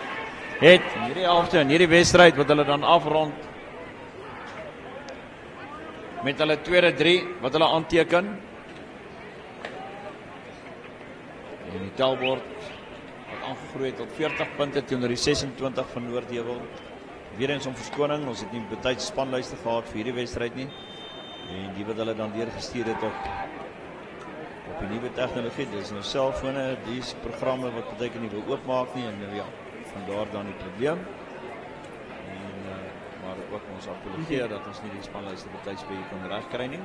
het in hierdie helfte in hierdie wedstryd wat hulle dan afrond met hulle tweede 3 wat hulle aanteken. En die telbord wat aangegroei tot 40 punte teenoor die 26 van Noordheuwel. Weer eens om verskoning, ons het nie betyds spanlyste gehad vir hierdie wedstryd nie. En die wat hulle dan deurgestuur het op die nuwe tegnologie, dis nou selfone, dis programme wat beteken nie wil oopmaak nie en ja, vandaar dan die probleem. En maar ook ons apologeer dat ons nie die spanlyste betyds by hier kan regkry nie.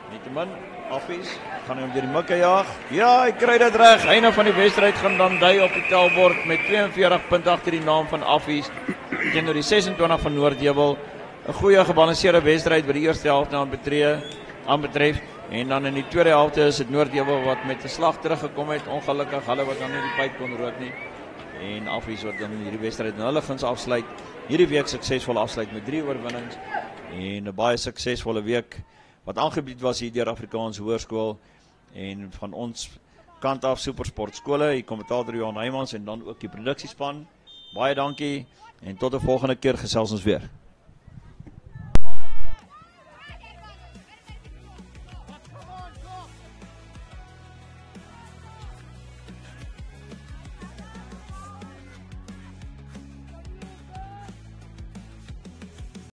Nietemin, Affies gaan hy om deur die mikke jaag. Ja, hy kry dit reg. Einde van die wedstryd gaan dan dui op die telbord met 42 punte agter die naam van Affies teenoor die 26 van Noordheuwel. 'n Goeie gebalanseerde wedstryd wat die eerste helfte aanbetref. En dan in die tweede helfte is dit Noordheuwel wat met 'n slag teruggekom het. Ongelukkig hulle wat dan nie die pyp kon rook nie. En Affies wat dan hierdie wedstryd in hulle guns afsluit. Hierdie week suksesvol afsluit met 3 oorwinnings en 'n baie suksesvolle week wat aangebied was hier deur Afrikaans Hoërskool en van ons kant af Supersport skole, die kommentator Johan Heymans en dan ook die produksiespan. Baie dankie en tot 'n volgende keer gesels ons weer.